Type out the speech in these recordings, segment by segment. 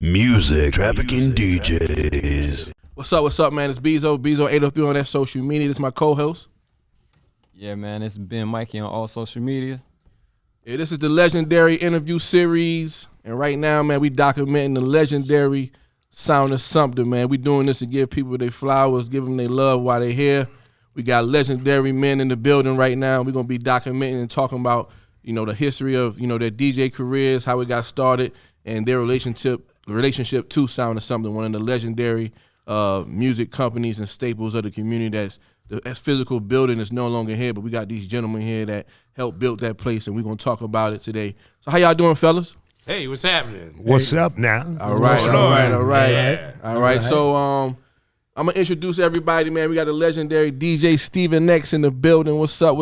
Music Trafficking DJs. What's up, man? It's Bezo803 on that social media. This is my co-host. Yeah, man, it's been Mikey on all social media. Yeah, this is the legendary interview series. And right now, man, we documenting the legendary sound of Sumter, man. We doing this to give people their flowers, give them their love while they're here. We got legendary men in the building right now. We're going to be documenting and talking about, the history of, their DJ careers, how it got started, and their relationship to Sound of Something, one of the legendary music companies and staples of the community. That's physical building is no longer here, but we got these gentlemen here that helped build that place, and we're going to talk about it today. So how y'all doing, fellas? Hey, what's happening? What's up now? All right. Yeah. All right. So I'm going to introduce everybody, man. We got the legendary DJ Steven X in the building. What's up?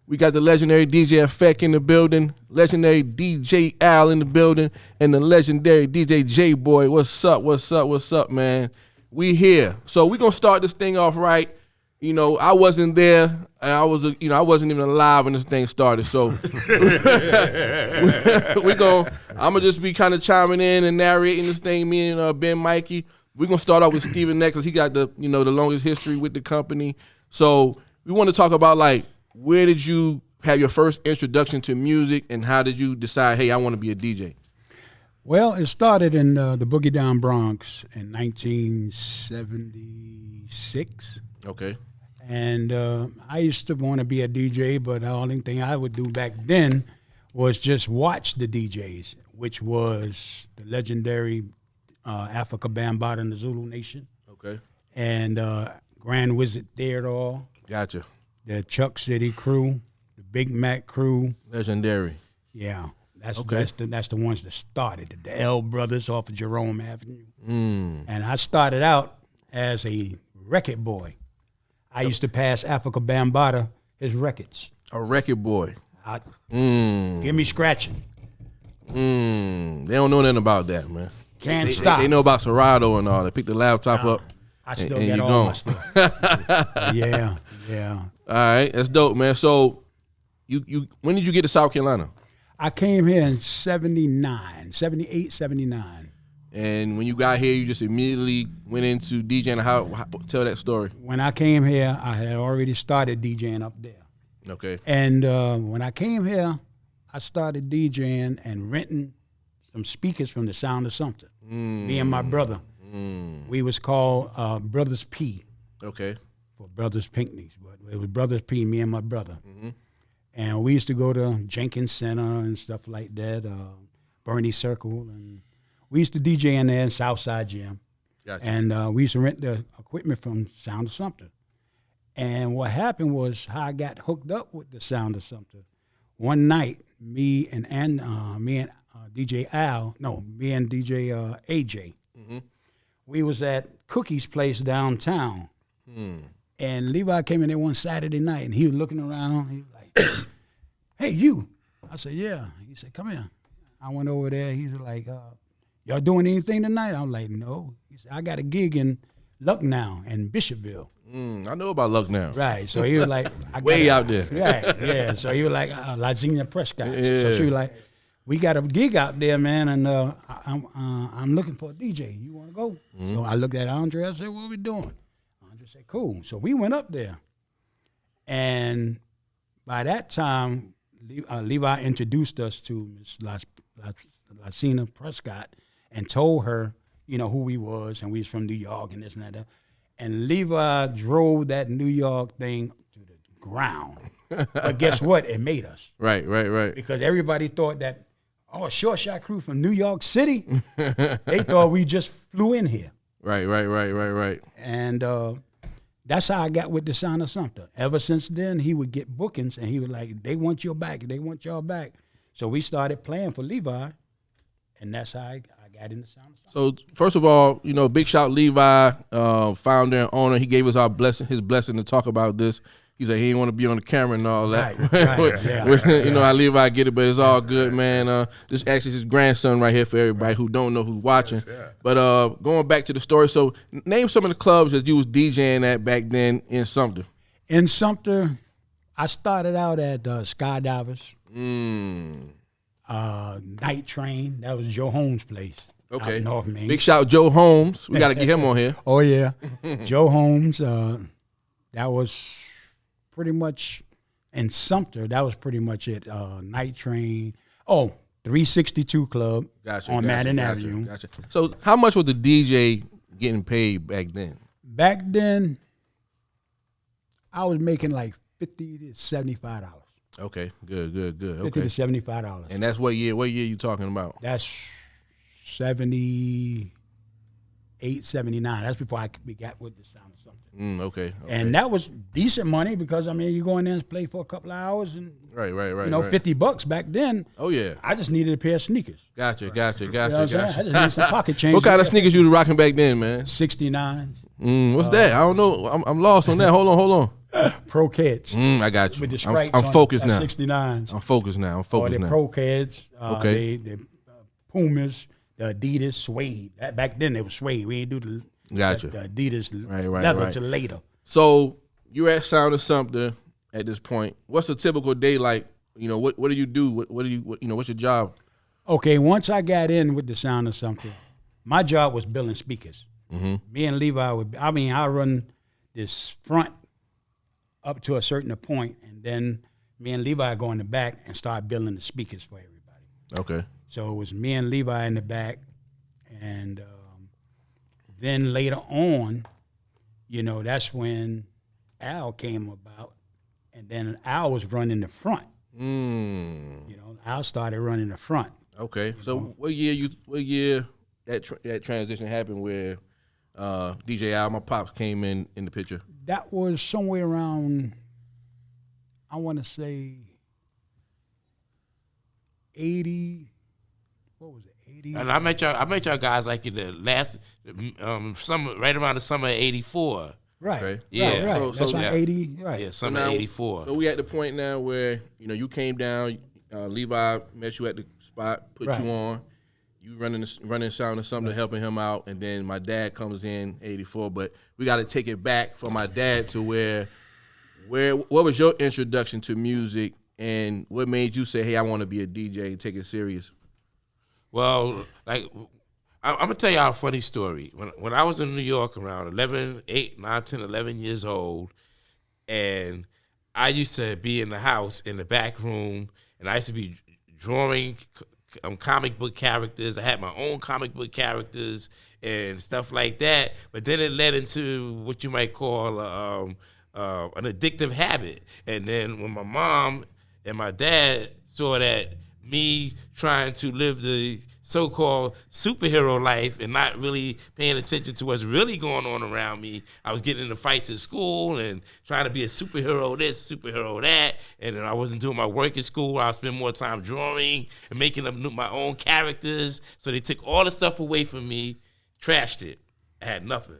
We got the legendary DJ Effect in the building, legendary DJ Al in the building, and the legendary DJ J-Boy. What's up, man? We here. So we're going to start this thing off right. I wasn't there. I wasn't even alive when this thing started. So I'm going to just be kind of chiming in and narrating this thing, me and Ben Mikey. We're going to start off with Steven X because he got the longest history with the company. So we want to talk about, where did you have your first introduction to music, and how did you decide, hey, I want to be a DJ? Well, it started in the Boogie Down Bronx in 1976. Okay. And I used to want to be a DJ, but the only thing I would do back then was just watch the DJs, which was the legendary Africa Bambaataa and the Zulu Nation. Okay. And Grand Wizard Theodore. Gotcha. The Chuck City crew, the Big Mac crew. Legendary. Yeah. That's Okay. that's the ones that started it. The L Brothers off of Jerome Avenue. Mm. And I started out as a record boy. I used to pass Africa Bambaataa his records. A record boy. Give me scratching. They don't know nothing about that, man. Can't stop. They know about Serato and all. They pick the laptop up. I still and get you all gone. my stuff. Yeah. All right, that's dope, man. So you when did you get to South Carolina? I came here in 78, 79. And when you got here, you just immediately went into DJing. How tell that story? When I came here, I had already started DJing up there. Okay. And when I came here, I started DJing and renting some speakers from the Sound of Sumter. Me and my brother. We was called Brothers P. Okay. For Brothers Pinckney's, but it was Brothers P, me and my brother. And we used to go to Jenkins Center and stuff like that, Bernie Circle, and we used to DJ in there in Southside Gym. Gotcha. And we used to rent the equipment from Sound of Sumter. And what happened was how I got hooked up with the Sound of Sumter. One night, me and DJ AJ, we was at Cookie's place downtown. And Levi came in there one Saturday night, and he was looking around. He was like, hey, you. I said, yeah. He said, come here. I went over there. He was like, y'all doing anything tonight? I was like, no. He said, I got a gig in Lucknow and Bishopville. I know about Lucknow. Right. So he was like, Way out there. Right. Yeah. So he was like, Ladzina Prescott. Yeah. So she was like, we got a gig out there, man, and I'm looking for a DJ. You want to go? So I looked at Andre. I said, what are we doing? Andre said, cool. So we went up there. And by that time, Levi introduced us to Miss Ladzina Prescott and told her, who we was, and we was from New York and this and that. And Levi drove that New York thing to the ground. But guess what? It made us. Right. Because everybody thought that, short shot crew from New York City. They thought we just flew in here. Right. And that's how I got with the Sound of Sumter. Ever since then, he would get bookings, and he was like, they want y'all back. So we started playing for Levi, and that's how I got in the Sound of Sumter. So first of all, big shout Levi, founder and owner. He gave us his blessing to talk about this. He said he didn't want to be on the camera and all that. Right, yeah. How Levi get it, but it's all good, man. This actually his grandson right here for everybody who don't know who's watching. Yes, yeah. But going back to the story, so name some of the clubs that you was DJing at back then in Sumter. In Sumter, I started out at Skydivers, Night Train. That was Joe Holmes' place. Okay. Out North Main. Big shout Joe Holmes. We got to get him on here. Oh, yeah. Joe Holmes, that was pretty much, in Sumter, that was pretty much it. Night Train. Oh, 362 Club on Madden Avenue. Gotcha. So how much was the DJ getting paid back then? Back then, I was making like $50 to $75. Okay, good. $50 Okay. to $75. And that's what year? What year you talking about? That's 78, 79. That's before we got with the Sound of Something. Okay. And that was decent money because, I mean, you go in there and play for a couple of hours and, Right. you know, $50 back then. Oh, yeah. I just needed a pair of sneakers. Gotcha. You know what I'm saying? I Gotcha. just needed some pocket change. What kind of sneakers you was rocking back then, man? 69. What's that? I don't know. I'm lost on that. Hold on. Pro Kids. I got you. With the stripes I'm focused now. 69s. I'm focused now. Or the Pro Kids. Okay. The Pumas, the Adidas, suede. Back then they were suede. We ain't do the Gotcha. the Adidas Right, leather right. till later. So you're at Sound of Sumter at this point. What's a typical day like? You know, what do you do? What do you what's your job? Okay, once I got in with the Sound of Something, my job was building speakers. Me and Levi I run this front up to a certain point, and then me and Levi go in the back and start building the speakers for everybody. Okay. So it was me and Levi in the back, and then later on, you know, that's when Al came about, and then Al was running the front. You know, Al started running the front. Okay. So what year that transition happened where DJ Al, my pops, came in the picture? That was somewhere around, I want to say, 80. What was it? 80. And I met y'all guys like in the last summer, right around the summer of '84. Right. Okay. Yeah. Right. So- That's so- on yeah. 80. Right. Yeah, summer now- '84. So we at the point now where you came down. Levi met you at the spot, put Right. you on. You running Sound of Something, helping him out, and then my dad comes in '84. But we got to take it back for my dad to where what was your introduction to music, and what made you say, "Hey, I want to be a DJ and take it serious"? Well, like I'm gonna tell y'all a funny story. When I was in New York around 11, 8, 9, 10, 11 years old, and I used to be in the house in the back room, and I used to be drawing comic book characters. I had my own comic book characters and stuff like that. But then it led into what you might call an addictive habit. And then when my mom and my dad saw that me trying to live the so-called superhero life and not really paying attention to what's really going on around me, I was getting into fights at school and trying to be a superhero this, superhero that, and then I wasn't doing my work at school. I would spend more time drawing and making up my own characters. So they took all the stuff away from me, trashed it. I had nothing.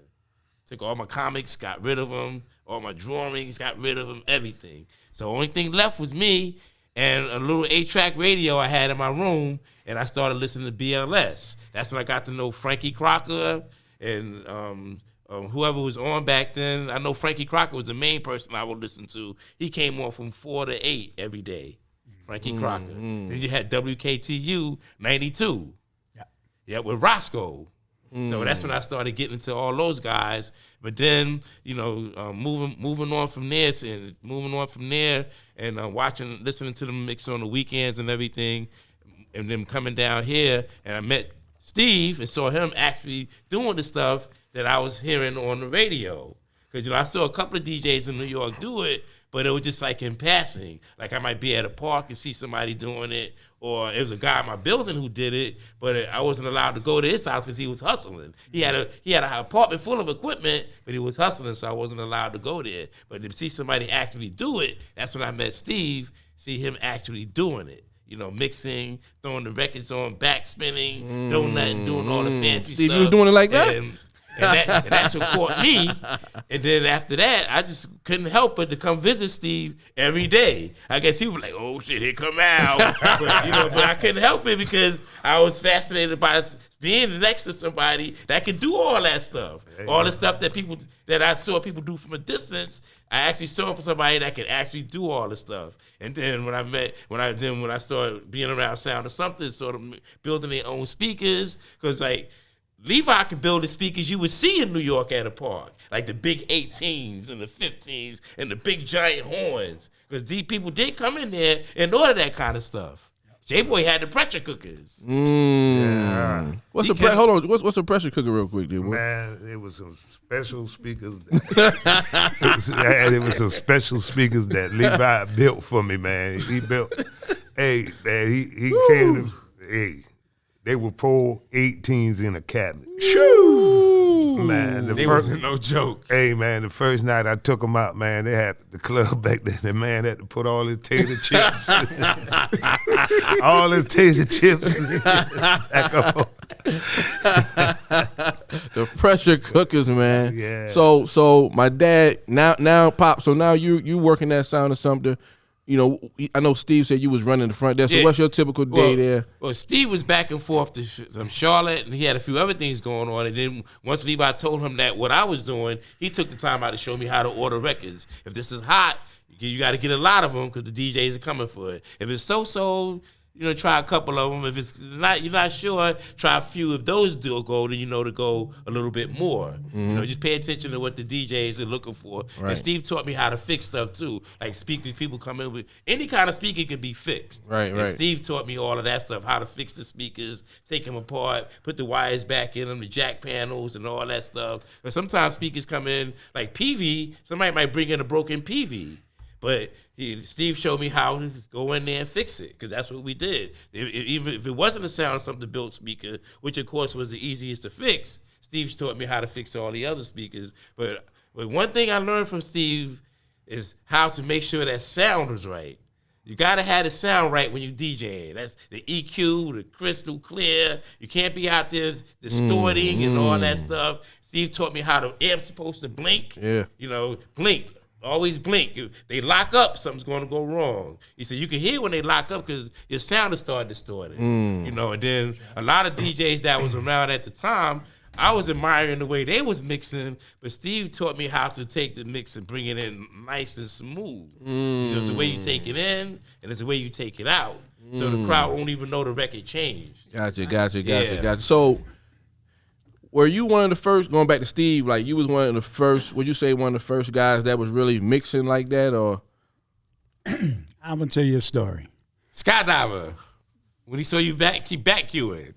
Took all my comics, got rid of them, all my drawings, got rid of them, everything. So the only thing left was me and a little 8-track radio I had in my room, and I started listening to BLS. That's when I got to know Frankie Crocker and whoever was on back then. I know Frankie Crocker was the main person I would listen to. He came on from 4 to 8 every day, Frankie Crocker. Then you had WKTU 92. Yeah, with Roscoe. So that's when I started getting into all those guys. But then, moving on from there, and listening to them mix on the weekends and everything, and then coming down here, and I met Steve and saw him actually doing the stuff that I was hearing on the radio. Because, I saw a couple of DJs in New York do it, but it was just like in passing. Like I might be at a park and see somebody doing it, or it was a guy in my building who did it, but I wasn't allowed to go to his house because he was hustling. He had an apartment full of equipment, but he was hustling, so I wasn't allowed to go there. But to see somebody actually do it, that's when I met Steve, see him actually doing it. Mixing, throwing the records on, back spinning, doing nothing, doing all the fancy Steve, stuff. you was doing it like that? And And that's what caught me. And then after that, I just couldn't help but to come visit Steve every day. I guess he was like, "Oh shit, here come Al." but I couldn't help it because I was fascinated by being next to somebody that could do all that stuff. All the stuff that I saw people do from a distance, I actually saw somebody that could actually do all the stuff. And then when I started being around Sound of Something, sort of building their own speakers, because like Levi could build the speakers you would see in New York at a park, like the big 18s and the 15s and the big giant horns, because these people did come in there and order that kind of stuff. J-Boy had the pressure cookers. Yeah. What's a pressure cooker real quick, dude? Man, it was some special speakers. It was some special speakers that Levi built for me, man. He built. Hey, man, he came to. Hey, they were 4 18s in a cabinet. Shoo! Man, They wasn't no joke. Hey, man, the first night I took them out, man, they had the club back then. The man had to put all his tater chips, all his tater chips back up. The pressure cookers, man. Yeah. So my dad now Pop. So now you working at Sound of Sumter. You know, I know Steve said you was running the front desk. So what's your typical day there? Well, Steve was back and forth to some Charlotte, and he had a few other things going on. And then once Levi told him that what I was doing, he took the time out to show me how to order records. If this is hot, you got to get a lot of them because the DJs are coming for it. If it's so-so, try a couple of them. If it's not, you're not sure, try a few. If those do go, then to go a little bit more. Just pay attention to what the DJs are looking for. Right. And Steve taught me how to fix stuff too. Like people come in with any kind of speaker can be fixed. Right. And Steve taught me all of that stuff, how to fix the speakers, take them apart, put the wires back in them, the jack panels and all that stuff. But sometimes speakers come in like PV. Somebody might bring in a broken PV. But Steve showed me how to go in there and fix it, because that's what we did. Even if it wasn't a Sound of Something built speaker, which of course was the easiest to fix, Steve taught me how to fix all the other speakers. But one thing I learned from Steve is how to make sure that sound was right. You gotta have the sound right when you DJing. That's the EQ, the crystal clear. You can't be out there distorting and all that stuff. Steve taught me how the amp's supposed to blink. Yeah. Blink. Always blink. If they lock up, something's going to go wrong. He said you can hear when they lock up because your sound is starting distorted. And then a lot of DJs that was around at the time, I was admiring the way they was mixing, but Steve taught me how to take the mix and bring it in nice and smooth. There's the way you take it in, and there's the way you take it out. So the crowd won't even know the record changed. Gotcha. So were you one of the first, going back to Steve, like you was one of the first, would you say one of the first guys that was really mixing like that, or? I'm going to tell you a story. Skydiver, when he saw you keep back queuing.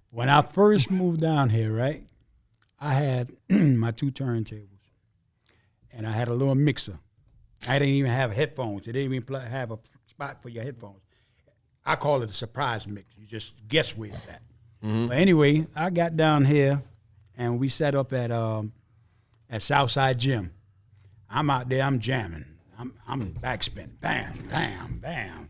When I first moved down here, right, I had my 2 turntables, and I had a little mixer. I didn't even have headphones. It didn't even have a spot for your headphones. I call it a surprise mix. You just guess where it's at. But anyway, I got down here, and we set up at Southside Gym. I'm out there, I'm jamming. I'm backspin, bam, bam, bam.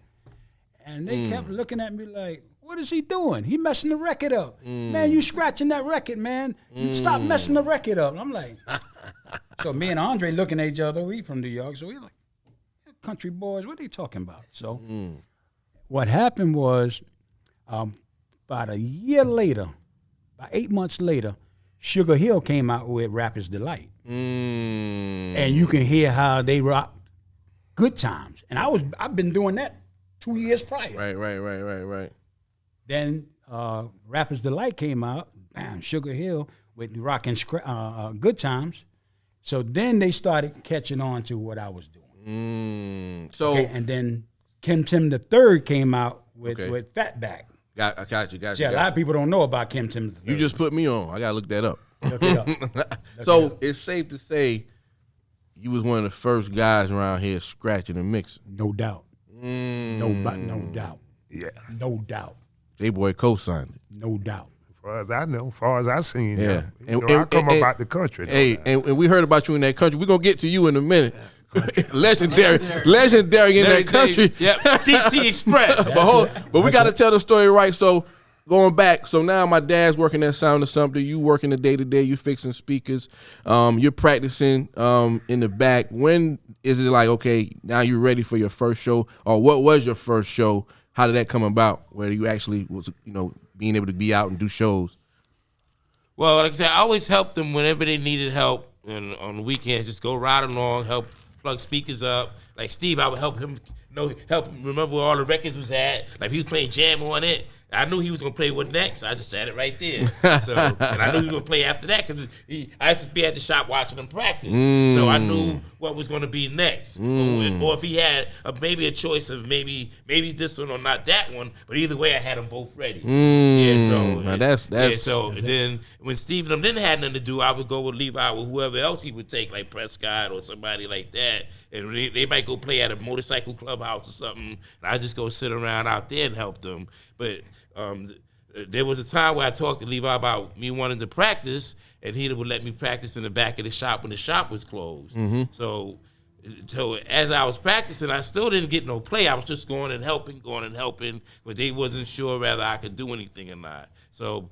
And they kept looking at me like, what is he doing? He messing the record up. Man, you scratching that record, man. You stop messing the record up. And I'm like, so me and Andre looking at each other. We from New York, so we like, country boys, what are they talking about? So what happened was, about a year later, about 8 months later, Sugar Hill came out with Rapper's Delight. And you can hear how they rock Good Times. And I've been doing that 2 years prior. Right. Then Rapper's Delight came out, bam, Sugar Hill with rocking Good Times. So then they started catching on to what I was doing. And then Kim Tim III came out with Fatback. Got you. Yeah, a lot of people don't know about Kim Tim III. You just put me on. I got to look that up. Look it up. So it's safe to say you was one of the first guys around here scratching and mixing. No doubt. No doubt. Yeah. No doubt. J-Boy co-signed it. No doubt. As far as I know, as far as I seen him. And I come up out the country. Hey, and we heard about you in that country. We're going to get to you in a minute. legendary in that country. Yep, DT Express. But we got to tell the story right. So going back, so now my dad's working at Sound of Sumter. You working the day to day. You fixing speakers. You're practicing in the back. When is it like, okay, now you're ready for your first show? Or what was your first show? How did that come about? Where you actually was, being able to be out and do shows? Well, like I said, I always helped them whenever they needed help, and on the weekends, just go ride along, help plug speakers up. Like Steve, I would help him, help him remember where all the records was at. Like if he was playing jam on it, I knew he was gonna play what next. I just had it right there. So, and I knew he was gonna play after that because I used to be at the shop watching him practice. So I knew what was gonna be next, or if he had maybe a choice of maybe this one or not that one. But either way, I had them both ready. Yeah. So now that's so then when Steve and them didn't have nothing to do, I would go with Levi with whoever else he would take, like Prescott or somebody like that, and they might go play at a motorcycle clubhouse or something. And I just go sit around out there and help them. But there was a time where I talked to Levi about me wanting to practice, and he would let me practice in the back of the shop when the shop was closed. So as I was practicing, I still didn't get no play. I was just going and helping, but they wasn't sure whether I could do anything or not. So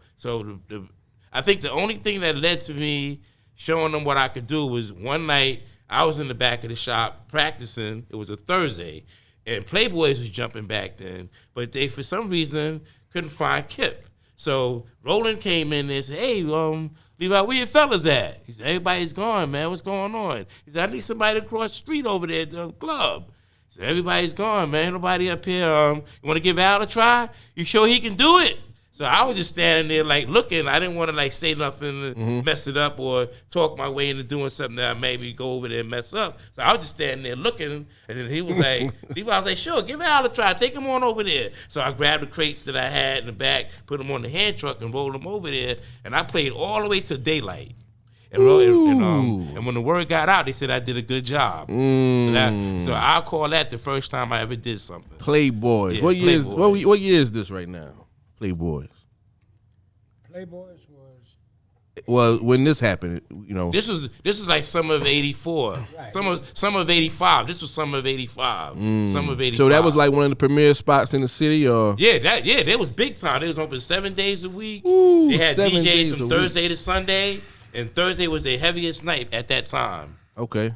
I think the only thing that led to me showing them what I could do was one night I was in the back of the shop practicing. It was a Thursday, and Playboys was jumping back then, but they, for some reason, couldn't find Kip. So Roland came in and said, hey, Levi, where your fellas at? He said, everybody's gone, man. What's going on? He said, I need somebody to cross the street over there to the club. He said, everybody's gone, man. Nobody up here. You want to give Al a try? You sure he can do it? So I was just standing there like looking. I didn't want to like say nothing to mess it up or talk my way into doing something that I maybe go over there and mess up. So I was just standing there looking, and then he was like, Levi was like, sure, give Al a try. Take him on over there. So I grabbed the crates that I had in the back, put them on the hand truck and rolled them over there, and I played all the way to daylight. And when the word got out, they said I did a good job. So I'll call that the first time I ever did something. Playboys. Yeah, what Playboys. year is this right now? Playboys was Well, when this happened, This is like summer of '84, Right. summer of '85. This was summer of '85, summer of '85. so that was like one of the premier spots in the city, or that was big time. They was open 7 days a week. Ooh, They had 7 days DJs a from week. Thursday to Sunday, and Thursday was their heaviest night at that time. Okay.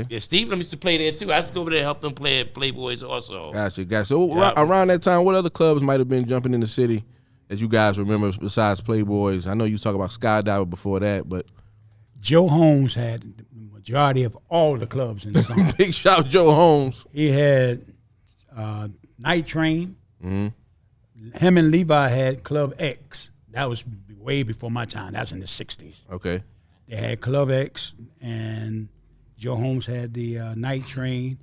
Yeah, Steve and them used to play there too. I used to go over there and help them play at Playboys also. Gotcha. So around that time, what other clubs might have been jumping in the city that you guys remember besides Playboys? I know you talk about Skydiver before that, but Joe Holmes had the majority of all the clubs in the song. big shout Joe Holmes. He had Night Train. Him and Levi had Club X. That was way before my time. That was in the 60s. Okay. They had Club X, and Joe Holmes had the Night Train.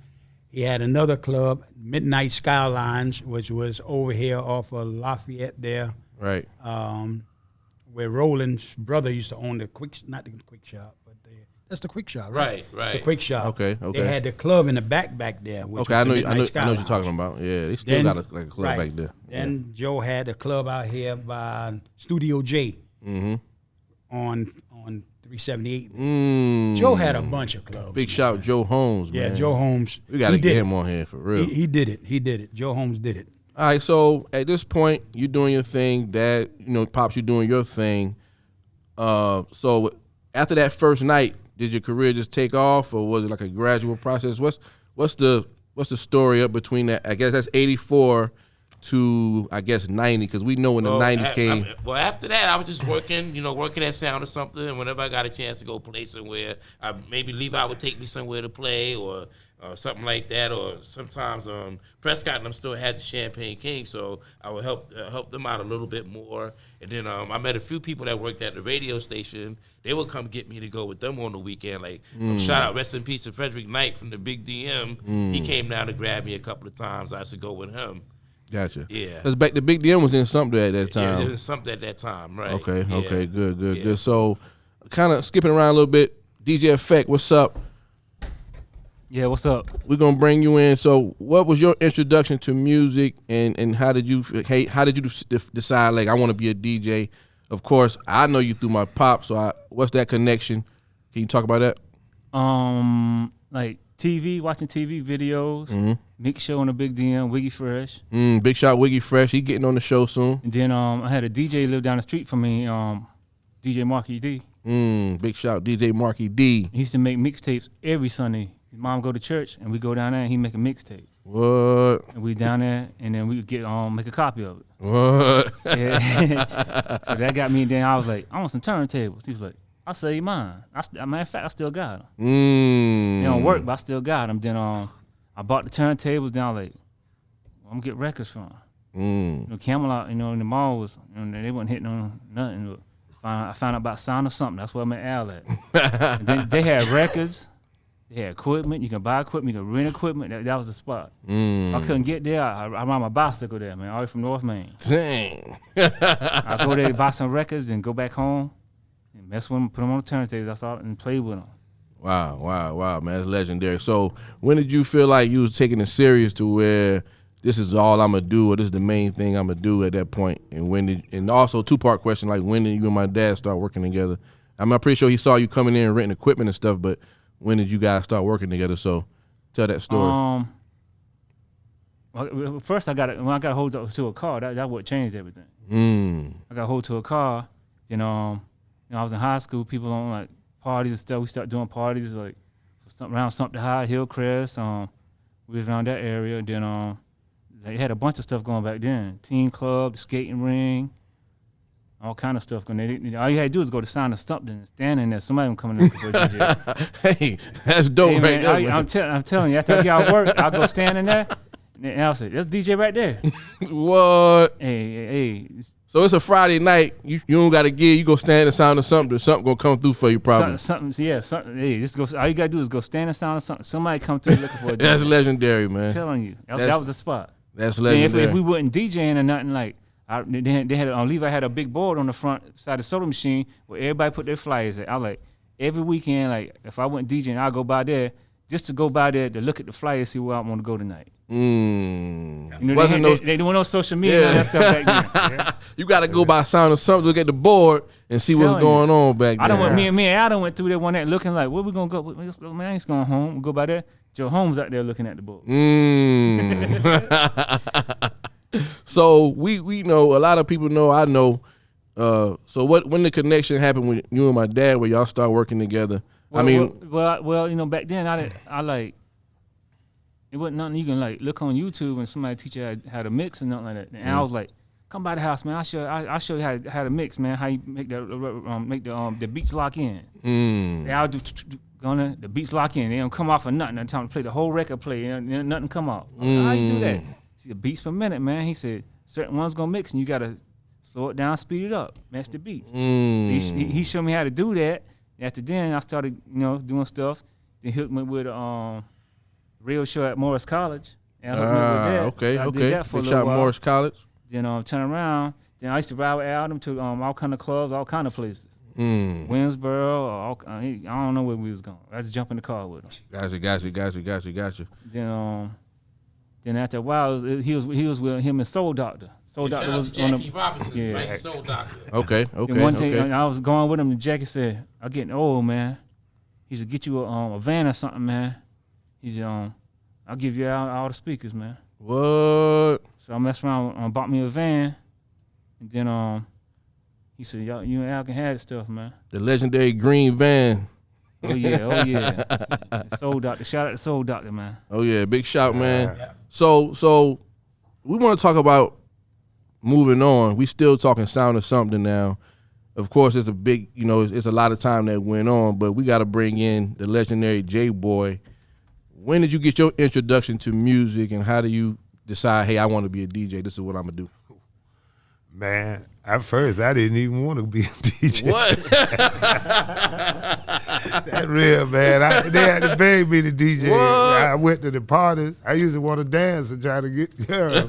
He had another club, Midnight Skylines, which was over here off of Lafayette there, Right. where Roland's brother used to own not the quick shop, but that's the quick shop, right? Right. The quick shop. Okay. They had the club in the back there. Which Okay, I was know the what Midnight you're Skylines. talking about. Yeah, they still got a club right. back there. Then Joe had a club out here by Studio J on 378. Joe had a bunch of clubs. Big shout Joe Holmes, man. Yeah, Joe Holmes. We got to he get did him on here for real. He did it. Joe Holmes did it. All right, so at this point, you're doing your thing. Dad, Pops, you're doing your thing. So after that first night, did your career just take off, or was it like a gradual process? What's the story up between that? I guess that's 84 to 90, because we know when the 90s came. After that, I was just working, working at Sound or something. And whenever I got a chance to go play somewhere, maybe Levi would take me somewhere to play or something like that. Or sometimes Prescott and them still had the Champagne King, so I would help them out a little bit more. And then I met a few people that worked at the radio station. They would come get me to go with them on the weekend. Like, shout out, rest in peace to Frederick Knight from the Big DM. He came down to grab me a couple of times. I used to go with him. Gotcha. Yeah. Because the Big DM was in Sumter at that time. Yeah, there was something at that time, right? Okay, Yeah. okay, good. So, kind of skipping around a little bit, DJ Effect, what's up? Yeah, what's up? We're gonna bring you in. So, what was your introduction to music, and how did you decide, like, I want to be a DJ? Of course, I know you through my pop. So, what's that connection? Can you talk about that? Like TV, watching TV videos. Mix Show on a Big DM, Wiggy Fresh. Big shot Wiggy Fresh. He getting on the show soon. And then I had a DJ live down the street from me, DJ Marky D. Big shout DJ Marky D. He used to make mixtapes every Sunday. His mom go to church, and we go down there, and he make a mixtape. What? And we down there, and then we would get make a copy of it. What? Yeah. So that got me. And then I was like, I want some turntables. He was like, I'll sell you mine. Matter of fact, I still got them. They don't work, but I still got them. Then I bought the turntables. Then I was like, I'm gonna get records from. You know, Camelot, in the mall was, they wasn't hitting on nothing. I found out about Sound or Something. That's where I met Al at. And then they had records. They had equipment. You can buy equipment. You can rent equipment. That was the spot. I couldn't get there. I ride my bicycle there, man, all the way from North Main. Dang. I go there, buy some records, and go back home and mess with them, put them on the turntables. That's all, and play with them. Wow, man, that's legendary. So when did you feel like you was taking it serious to where this is all I'm gonna do, or this is the main thing I'm gonna do at that point? And also 2-part question, like when did you and my dad start working together? I'm pretty sure he saw you coming in and renting equipment and stuff, but when did you guys start working together? So tell that story. Well, first when I got hold to a car, that what changed everything. I got hold to a car. Then I was in high school. People on like parties and stuff. We started doing parties like around Sumter High, Hillcrest. We was around that area. Then they had a bunch of stuff going back then. Teen club, the skating ring, all kind of stuff going. All you had to do is go to Sound or Something and stand in there. Somebody was coming in for a DJ. Hey, that's dope, hey, right man, there. I'm telling you, after I get out of work, I'll go stand in there. And I'll say, "That's DJ right there." What? Hey. So it's a Friday night. You don't got to gig. You go stand in Sound or Something. Something gonna come through for you, probably. Something. Hey, just go. All you gotta do is go stand in Sound or Something. Somebody come through looking for a DJ. That's legendary, man. I'm telling you, that was the spot. That's legendary. If we wasn't DJing or nothing, like they had Levi had a big board on the front side of the soda machine where everybody put their flyers at. I like every weekend, like if I wasn't DJing, I'll go by there just to go by there to look at the flyers, see where I want to go tonight. You know, they don't know social media and that stuff back then. Yeah. You got to go by Sound or Something, look at the board and see what's going on back there. Me and Adam went through there one night looking like, where we gonna go? Man, I ain't going home. We go by there. Joe Holmes out there looking at the board. So we know, a lot of people know, I know. So when the connection happened with you and my dad, where y'all start working together? Well, back then I like. It wasn't nothing you can like look on YouTube and somebody teach you how to mix and nothing like that. And I was like, come by the house, man. I'll show you how to mix, man. How you make the beats lock in. Say, I'll do the beats lock in. They don't come off of nothing. I'm trying to play the whole record, and nothing come off. How you do that? See, the beats per minute, man. He said certain ones gonna mix, and you gotta slow it down, speed it up, match the beats. So he showed me how to do that. After then, I started doing stuff. Then hooked me with radio show at Morris College. And okay. Did that for Big a little shot while. Morris College. Then turn around. Then I used to ride with Adam to all kind of clubs, all kind of places. Winsboro, I don't know where we was going. I had to jump in the car with him. Got you. Then after a while, he was with him and Soul Doctor. Soul Doctor was Jackie on the Robinson, right? Soul Doctor. Okay. Then one day I was going with him, and Jackie said, "I'm getting old, man." He said, "Get you a van or something, man." He said, "I'll give you all the speakers, man." What? So I messed around, bought me a van, and then he said, "Y'all, you and Al can have this stuff, man." The legendary green van. Oh yeah. Soul Doctor, shout out to Soul Doctor, man. Oh yeah, big shout, man. Yeah. So we want to talk about moving on. We still talking Sound or Something now. Of course, it's a big, it's a lot of time that went on, but we got to bring in the legendary J-Boy. When did you get your introduction to music, and how do you decide, hey, I want to be a DJ, this is what I'm going to do? Man, at first, I didn't even want to be a DJ. What? That's real, man. They had to beg me to DJ. What? I went to the parties. I used to want to dance and try to get girls.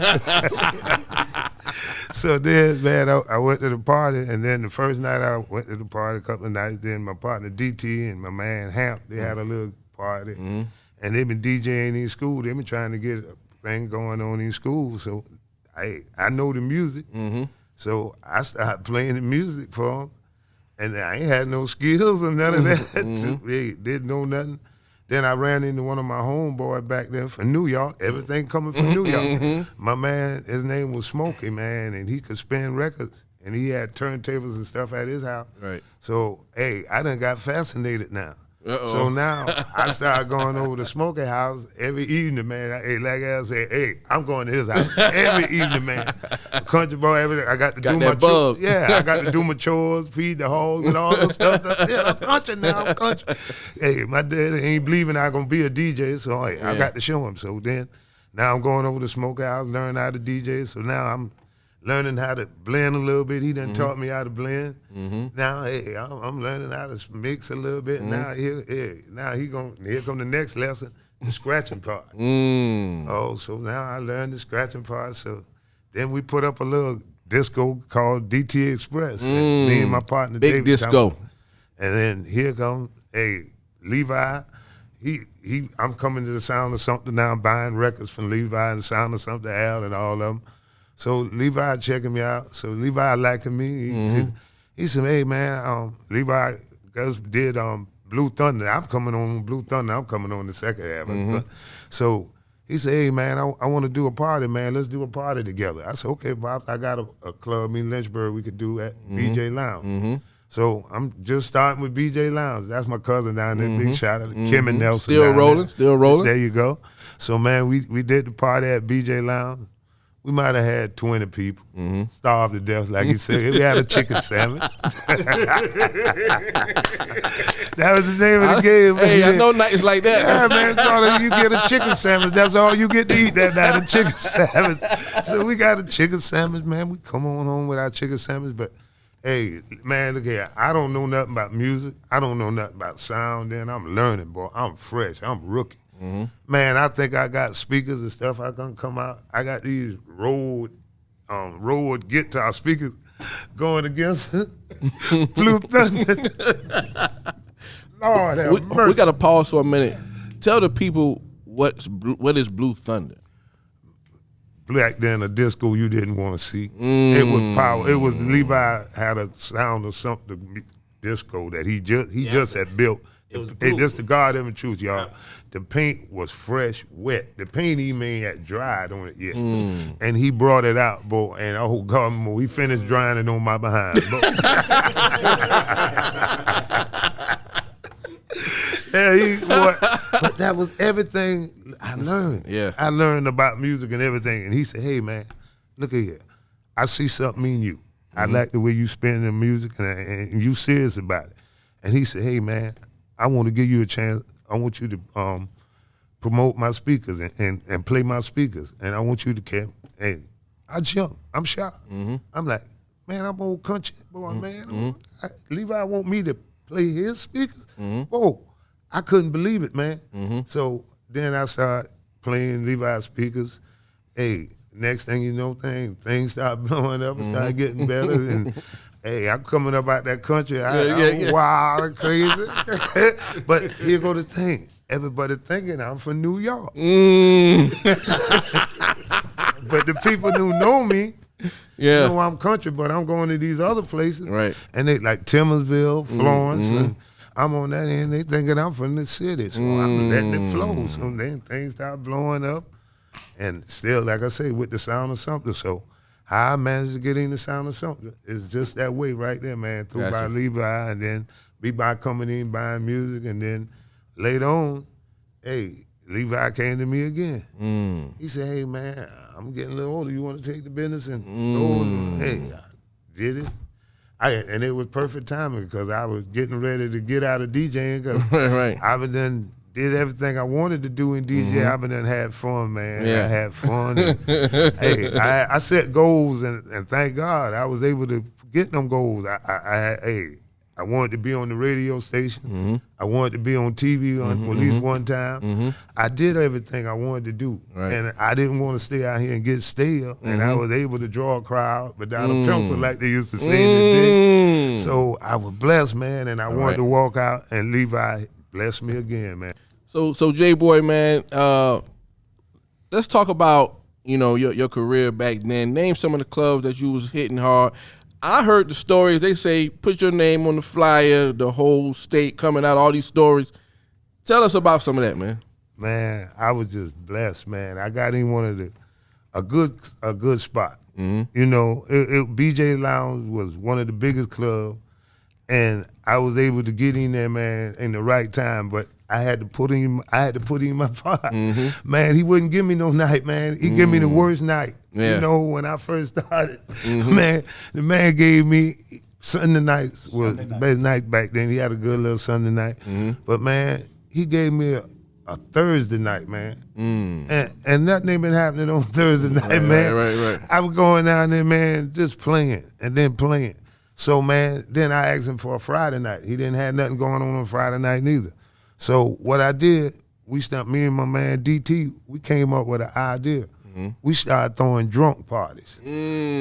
So then, man, I went to the party, and then the first night I went to the party, a couple of nights, then my partner DT and my man Hamp, they had a little party. Mm-hmm. And they been DJing in school. They been trying to get a thing going on in school. So I know the music. Mm-hmm. So I started playing the music for them. And I ain't had no skills or none of that. They didn't know nothing. Then I ran into one of my homeboys back then from New York. Everything coming from New York. My man, his name was Smokey, man, and he could spin records. And he had turntables and stuff at his house. Right. So, hey, I done got fascinated now. Uh-oh. So now I started going over to Smokey house every evening, man. Like I said, hey, I'm going to his house every evening, man. Country boy, everything. I got to do my chores. Yeah, I got to do my chores, feed the hogs and all that stuff. Yeah, I'm country now. I'm country. Hey, my dad ain't believing I'm gonna be a DJ, so hey, I got to show him. So then, now I'm going over to Smokey house, learn how to DJ. So now I'm learning how to blend a little bit. He done taught me how to blend. Now, hey, I'm learning how to mix a little bit. Now, here come the next lesson, the scratching part. Oh, so now I learned the scratching part. So then we put up a little disco called DT Express. Me and my partner, Big David disco. And then here comes, hey, Levi. I'm coming to the Sound of Something now. I'm buying records from Levi and Sound of Something, Al, and all of them. So Levi checking me out. So Levi liking me. He said, hey, man, Levi did Blue Thunder. I'm coming on Blue Thunder. I'm coming on the second album. So he said, hey, man, I want to do a party, man. Let's do a party together. I said, okay, Bob, I got a club in Lynchburg we could do at BJ Lounge. So I'm just starting with BJ Lounge. That's my cousin down there. Big shout out to Kim and Nelson. Still rolling. There you go. So, man, we did the party at BJ Lounge. We might have had 20 people, starved to death, like you said. We had a chicken sandwich. That was the name of the game. Hey, man. I know nights like that. Yeah, man, Carter, you get a chicken sandwich. That's all you get to eat that night, a chicken sandwich. So we got a chicken sandwich, man. We come on home with our chicken sandwich. But, hey, man, look here. I don't know nothing about music. I don't know nothing about sound. Then I'm learning, boy. I'm fresh. I'm rookie. Man, I think I got speakers and stuff I can come out. I got these Rode guitar speakers going against Blue Thunder. Lord have mercy. We got to pause for a minute. Tell the people what is Blue Thunder. Back then, a disco you didn't want to see. It was power. It was Levi had a Sound of Something disco that he just had built. Hey, this the goddamn truth, y'all. The paint was fresh, wet. The paint he made had dried on it yet. And he brought it out, boy, and oh God, we finished drying it on my behind. But that was everything I learned. Yeah. I learned about music and everything. And he said, hey, man, look at here. I see something in you. I like the way you spin the music and you serious about it. And he said, hey, man, I want to give you a chance. I want you to promote my speakers and play my speakers. And I want you to care. And I jump. I'm shocked. I'm like, man, I'm old country boy, man. Levi want me to play his speakers? Whoa. I couldn't believe it, man. So then I started playing Levi's speakers. Hey, next thing you know, things start blowing up and start getting better. And hey, I'm coming up out that country. I'm wild and crazy. But here go the thing. Everybody thinking I'm from New York. But the people who know me know I'm country, but I'm going to these other places. Right. And they like Timorsville, Florence, and I'm on that end. They thinking I'm from the city. So I'm letting it flow. So then things start blowing up. And still, like I say, with the Sound of Something. So how I managed to get in the Sound of Something is just that way right there, man. Through by Levi, and then me by coming in, buying music, and then later on, hey, Levi came to me again. He said, hey, man, I'm getting a little older. You want to take the business? And hey, I did it. And it was perfect timing because I was getting ready to get out of DJing because I've done did everything I wanted to do in DJ. I've been done had fun, man. I had fun. And, hey, I set goals, and thank God I was able to get them goals. I wanted to be on the radio station. I wanted to be on TV at least one time. I did everything I wanted to do. And I didn't want to stay out here and get stale. And I was able to draw a crowd without a pencil like they used to say in the day. So I was blessed, man, and I wanted to walk out, and Levi blessed me again, man. So J-Boy, man, let's talk about, your career back then. Name some of the clubs that you was hitting hard. I heard the stories. They say put your name on the flyer, the whole state coming out, all these stories. Tell us about some of that, man. Man, I was just blessed, man. I got in one of a good spot. You know, BJ Lounge was one of the biggest clubs, and I was able to get in there, man, in the right time. But I had to put in my part. Man, he wouldn't give me no night, man. He gave me the worst night. Yeah. You know, when I first started, man, the man gave me Sunday nights was the best night back then. He had a good little Sunday night, but man, he gave me a Thursday night, man. And nothing ain't been happening on Thursday night, man. Right. I was going down there, man, just playing and then playing. So, man, then I asked him for a Friday night. He didn't have nothing going on Friday night neither. So what I did, me and my man DT, we came up with an idea. We started throwing drunk parties.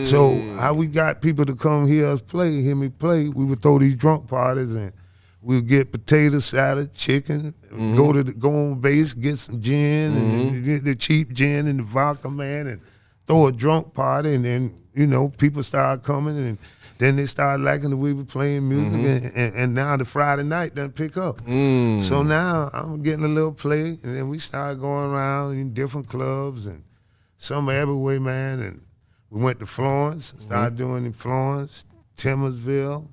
So how we got people to come hear me play, we would throw these drunk parties and we would get potato salad, chicken, go on base, get some gin, and get the cheap gin and the vodka, man, and throw a drunk party, and then, you know, people started coming, and then they started liking the way we were playing music, and now the Friday night done pick up. So now I'm getting a little play, and then we started going around in different clubs, and some everywhere, man, and we went to Florence, started doing in Florence, Timorsville,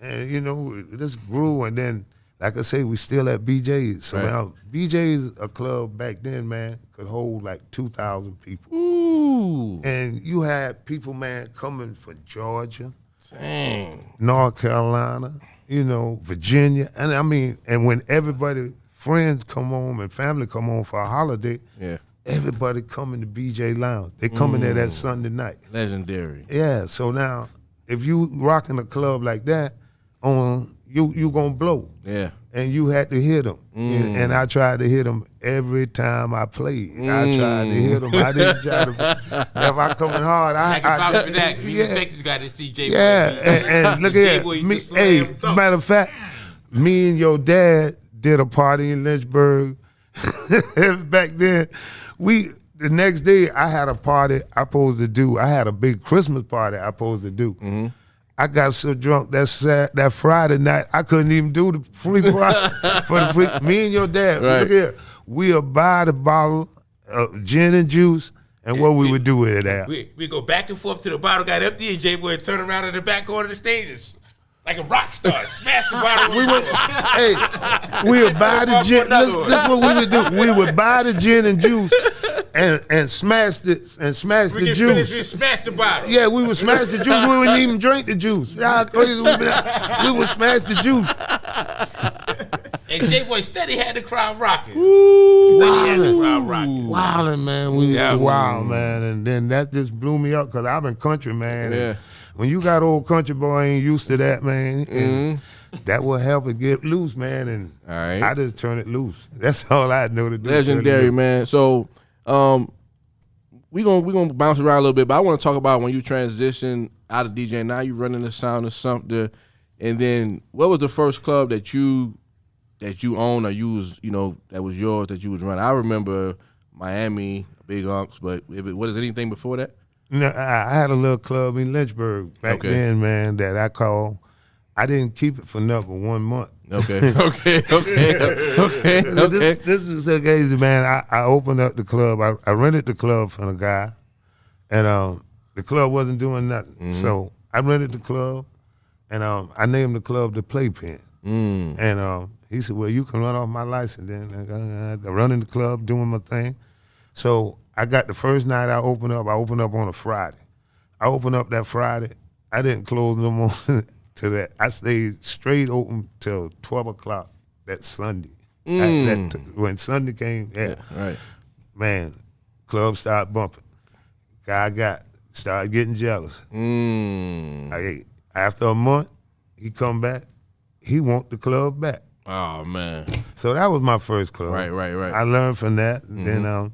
and, you know, this grew, and then, like I say, we still at BJ's. So now, BJ's, a club back then, man, could hold like 2,000 people. Ooh. And you had people, man, coming from Georgia, Dang. North Carolina, you know, Virginia. And I mean, and when everybody, friends come home and family come home for a holiday, everybody coming to BJ Lounge. They coming there that Sunday night. Legendary. Yeah, so now, if you rocking a club like that, you gonna blow. Yeah. And you had to hit them. And I tried to hit them every time I played. I tried to hit them. I didn't try to. If I coming hard, I can vouch for that. Me and Texas got to see J-Boy. Yeah, and look at that. Hey, matter of fact, me and your dad did a party in Lynchburg. Back then, the next day I had a party I supposed to do. I had a big Christmas party I supposed to do. I got so drunk that Friday night I couldn't even do the free party for the free. Me and your dad, look here, we'll buy the bottle of gin and juice, and what we would do with it at. We go back and forth till the bottle got empty, and J-Boy would turn around in the back corner of the stages like a rock star, smash the bottle. We would buy the gin. This is what we would do. We would buy the gin and juice. And smash the juice. We smash the bottle. Yeah, we would smash the juice. We wouldn't even drink the juice. Y'all crazy. We would smash the juice. And J-Boy steady had the crowd rocking. Wildin', man. We used to wild, man. And then that just blew me up because I've been country, man. Yeah. When you got old country boy ain't used to that, man. And that will help it get loose, man. And I just turn it loose. That's all I know to do. Legendary, man. So we gonna bounce around a little bit, but I want to talk about when you transition out of DJ. Now you running the sound of Sumter, and then what was the first club that you owned or you was, you know, that was yours that you was running? I remember Miami, Big Unks, but what is anything before that? You know, I had a little club in Lynchburg back then, man, that I called. I didn't keep it for nothing 1 month. Okay. This is so crazy, man. I opened up the club. I rented the club from a guy, and the club wasn't doing nothing. So I rented the club, and I named the club the Playpen. And he said, well, you can run off my license then. I'm running the club, doing my thing. So I got the first night I opened up on a Friday. I opened up that Friday. I didn't close no more to that. I stayed straight open till 12 o'clock that Sunday. When Sunday came, man, club started bumping. Guy started getting jealous. After a month, he come back. He want the club back. Oh, man. So that was my first club. Right. I learned from that. And then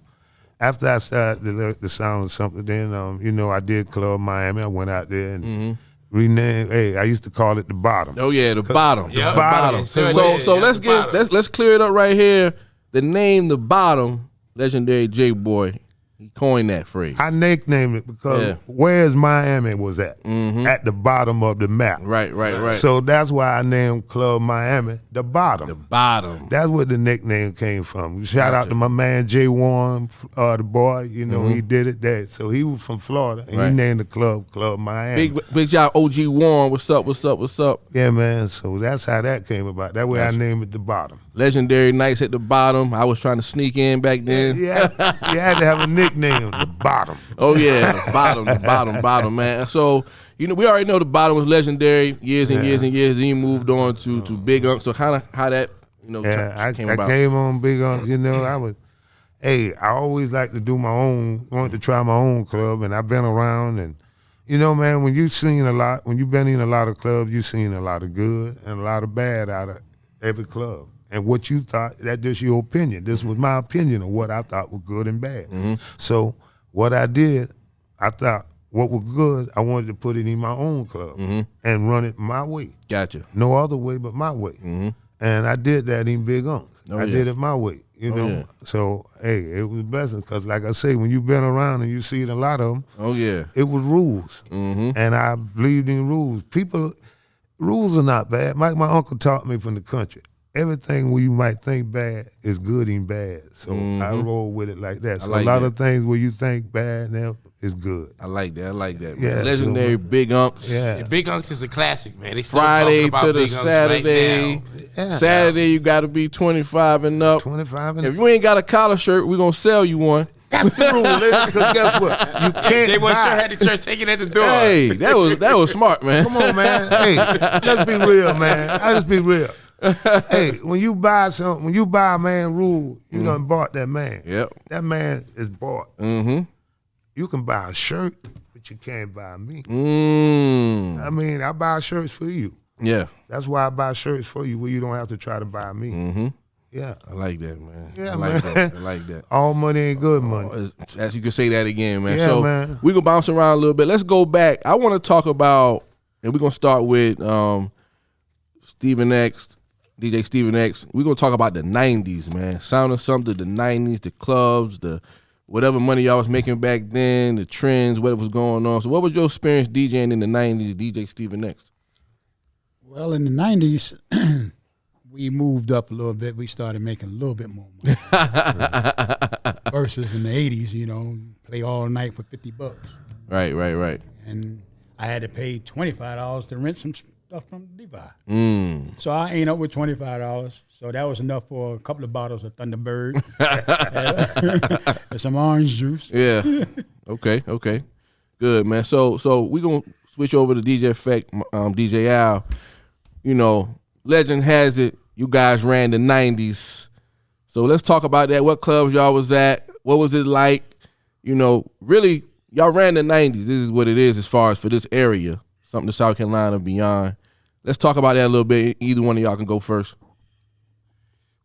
after I started the sound of something, then, you know, I did Club Miami. I went out there and renamed. Hey, I used to call it the Bottom. Oh yeah, the Bottom. Yeah, the Bottom. So let's clear it up right here. The name, the Bottom, legendary J-Boy. He coined that phrase. I nicknamed it because where's Miami was at the bottom of the map. Right. So that's why I named Club Miami the bottom. The bottom. That's where the nickname came from. Shout out to my man Jay Warren, the boy. You know, he did it there. So he was from Florida, and he named the club Miami. Big job, OG Warren. What's up? Yeah, man. So that's how that came about. That way I named it the bottom. Legendary Nights at the bottom. I was trying to sneak in back then. Yeah, you had to have a nickname, the bottom. Oh yeah, the bottom, man. So we already know the bottom was legendary years and years and years. Then you moved on to Big Unk. So kind of how that came about. I came on Big Unk. I always like to do my own. Wanted to try my own club, and I've been around and. Man, when you've seen a lot, when you've been in a lot of clubs, you've seen a lot of good and a lot of bad out of every club. And what you thought, that's just your opinion. This was my opinion of what I thought was good and bad. So what I did, I thought what was good, I wanted to put it in my own club and run it my way. Gotcha. No other way but my way. And I did that in Big Unk. I did it my way, So, it was a blessing because, like I say, when you've been around and you see a lot of them, it was rules. And I believed in rules. Rules are not bad. My uncle taught me from the country. Everything where you might think bad is good and bad. So I roll with it like that. So a lot of things where you think bad now is good. I like that. Yeah, legendary Big Unks. Yeah. Big Unks is a classic, man. They still Friday talking about to the Big Unks Saturday. right now. Yeah. Saturday you got to be 25 and up. 25 and If you ain't got a collar shirt, we're gonna sell you one. That's the rule, because guess what? You can't Jay Boy buy. sure had the church hanging at the door. Hey, that was smart, man. Come on, man. Hey, let's be real, man. Let's be real. Hey, when you buy a man rule, you done bought that man. Yep. That man is bought. You can buy a shirt, but you can't buy me. I mean, I buy shirts for you. Yeah. That's why I buy shirts for you, where you don't have to try to buy me. Yeah. I like that, man. Yeah, I man. like that. I like that. All money ain't good money. As you can say that again, man. Yeah, so man. we gonna bounce around a little bit. Let's go back. I want to talk about, and we're gonna start with Stephen X, DJ Stephen X. We're gonna talk about the 90s, man. Sounding something, the 90s, the clubs, the whatever money y'all was making back then, the trends, what was going on. So what was your experience DJing in the 90s, DJ Stephen X? Well, in the 90s, we moved up a little bit. We started making a little bit more money. Versus in the 80s, play all night for $50. Right. And I had to pay $25 to rent some stuff from Levi. So I ended up with $25. So that was enough for a couple of bottles of Thunderbird and some orange juice. Yeah. Okay. Good, man. So we gonna switch over to DJ Effect, DJ Al. Legend has it, you guys ran the 90s. So let's talk about that. What clubs y'all was at? What was it like? Really, y'all ran the 90s. This is what it is as far as for this area, something to South Carolina beyond. Let's talk about that a little bit. Either one of y'all can go first.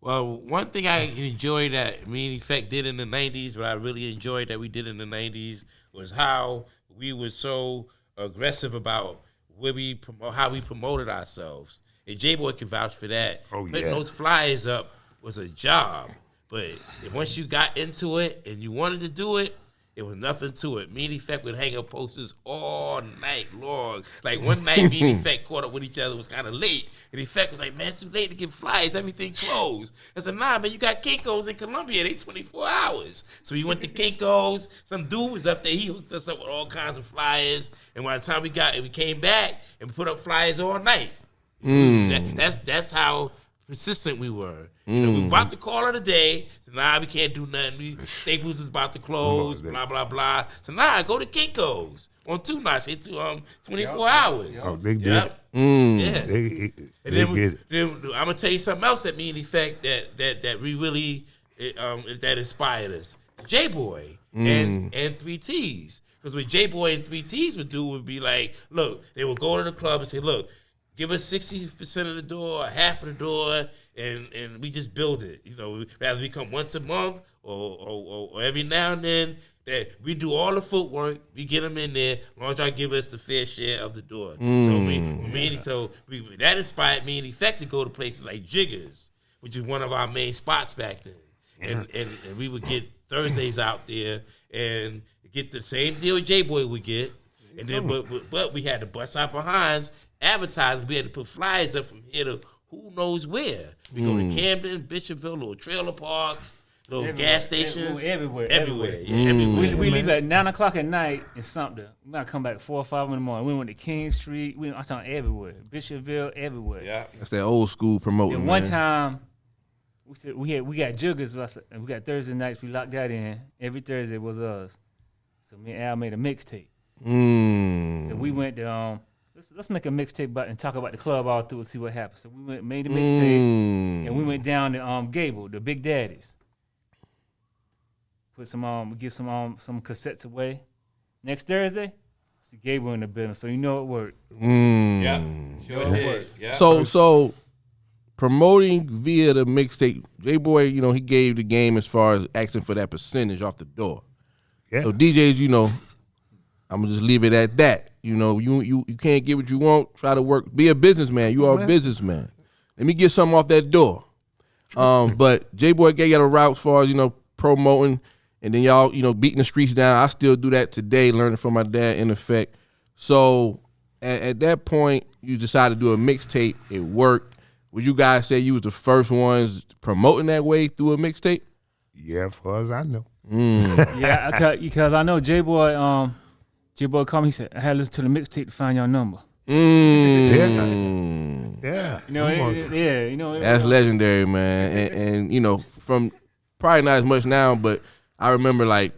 Well, one thing I enjoyed that me and Effect did in the 90s, what I really enjoyed that we did in the 90s, was how we were so aggressive about how we promoted ourselves. And J-Boy can vouch for that. Putting those flyers up was a job. But once you got into it and you wanted to do it, it was nothing to it. Me and Effect would hang up posters all night long. Like one night, me and Effect caught up with each other. It was kind of late. And Effect was like, man, it's too late to get flyers. Everything closed. I said, nah, man, you got Kinko's in Columbia. They 24 hours. So we went to Kinko's. Some dude was up there. He hooked us up with all kinds of flyers. And by the time we came back and we put up flyers all night. That's how persistent we were. We were about to call it a day. So we can't do nothing. Staples is about to close. Blah blah blah. So go to Kinko's on 2 nights. It's 24 hours. Oh, they did. Yeah. They Then get it. I'm gonna tell you something else that me and Effect that we really that inspired us. J-Boy and 3Ts. Because what J-Boy and 3Ts would do would be like, look, they would go to the club and say, look, give us 60% of the door, half of the door, and we just build it. Rather we come once a month or every now and then. That we do all the footwork, we get them in there, as long as y'all give us the fair share of the door. So that inspired me and Effect to go to places like Jiggers, which is one of our main spots back then. And we would get Thursdays out there and get the same deal J-Boy would get. And then, but we had to bust our behinds advertising. We had to put flyers up from here to who knows where. We go to Camden, Bishopville, little trailer parks, little gas stations. Everywhere. Yeah, everywhere. We leave at 9 o'clock at night in Sumter. We gotta come back at 4 or 5 in the morning. We went to King Street. I'm talking everywhere. Bishopville, everywhere. Yeah. That's that old school promoting. And one time, we said we got juggers. And we got Thursday nights. We locked that in. Every Thursday was us. So me and Al made a mixtape. So we went to let's make a mixtape and talk about the club all through and see what happens. So we made a mixtape and we went down to Gable, the Big Daddies. Put some give some cassettes away. Next Thursday, see Gable in the building, so you know it worked. Yeah, sure did. Yeah. So promoting via the mixtape, J-Boy, you know, he gave the game as far as asking for that percentage off the door. Yeah. So DJs, you know, I'm gonna just leave it at that. You know, you can't get what you want. Try to work. Be a businessman. You are a businessman. Let me get something off that door. But J-Boy gave you a route as far as, you know, promoting, and then y'all, you know, beating the streets down. I still do that today, learning from my dad in effect. So at that point, you decided to do a mixtape. It worked. Would you guys say you was the first ones promoting that way through a mixtape? Yeah, as far as I know. Yeah, because I know J-Boy called me. He said, I had to listen to the mixtape to find your number. Yeah. You know, you know. That's legendary, man. And you know, from probably not as much now, but I remember like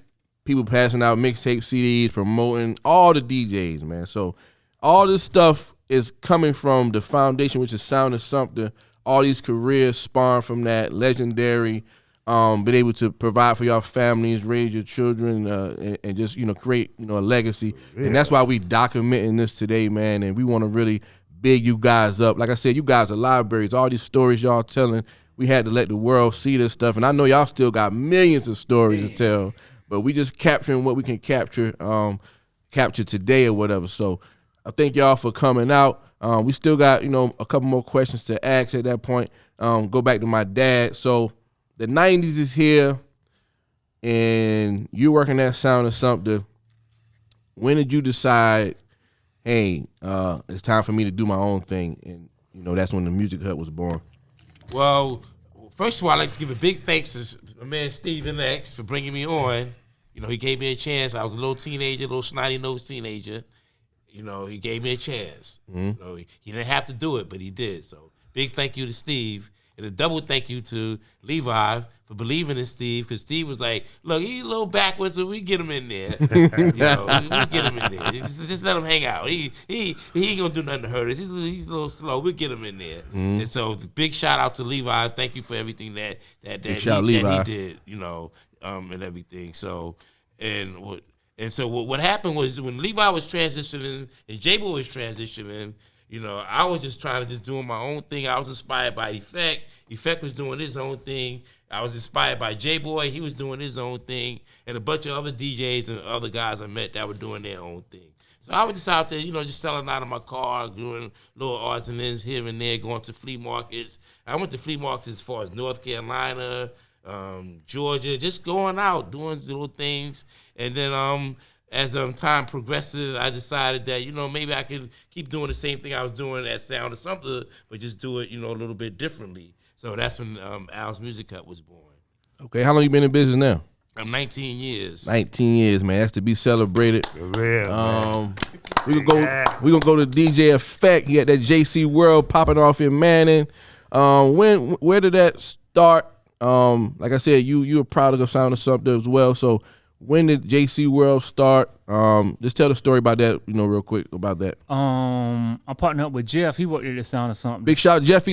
people passing out mixtape CDs, promoting all the DJs, man. So all this stuff is coming from the foundation, which is Sound of Sumter. All these careers spawn from that. Legendary. Been able to provide for your families, raise your children, and just, you know, create, you know, a legacy. Yeah. And that's why we documenting this today, man. And we want to really big you guys up. Like I said, you guys are libraries. All these stories y'all telling, we had to let the world see this stuff. And I know y'all still got millions of stories to tell, but we just capturing what we can capture today or whatever. So I thank y'all for coming out. We still got, you know, a couple more questions to ask at that point. Go back to my dad. So the 90s is here, and you're working at Sound of Sumter. When did you decide, hey, it's time for me to do my own thing? And, you know, that's when the Music Hut was born. Well, first of all, I'd like to give a big thanks to my man Steven X for bringing me on. You know, he gave me a chance. I was a little teenager, little snotty-nosed teenager. You know, he gave me a chance. You know, he didn't have to do it, but he did. So big thank you to Steve. And a double thank you to Levi for believing in Steve, because Steve was like, look, he's a little backwards, but we get him in there. You know, we get him in there. Just let him hang out. He ain't going to do nothing to hurt us. He's a little slow. We'll get him in there. And so big shout out to Levi. Thank you for everything that he did, you know, and everything. So, and so what happened was when Levi was transitioning and J-Boy was transitioning, you know, I was just trying to just doing my own thing. I was inspired by Effect. Effect was doing his own thing. I was inspired by J-Boy. He was doing his own thing. And a bunch of other DJs and other guys I met that were doing their own thing. So I was just out there, you know, just selling out of my car, doing little odds and ends here and there, going to flea markets. I went to flea markets as far as North Carolina, Georgia, just going out, doing little things. And then as time progressed, I decided that, you know, maybe I could keep doing the same thing I was doing at Sound of Sumter, but just do it, you know, a little bit differently. So that's when Al's Music Hut was born. Okay, how long you been in business now? I'm 19 years. 19 years, man. That's to be celebrated. Yeah, we gonna go to DJ Effect. He had that JC World popping off in Manning. Where did that start? Like I said, you a product of Sound of Sumter as well. So when did JC World start? Just tell the story about that, you know, real quick about that. I'm partnered up with Jeff. He worked at the Sound of Sumter. Big shout Jeff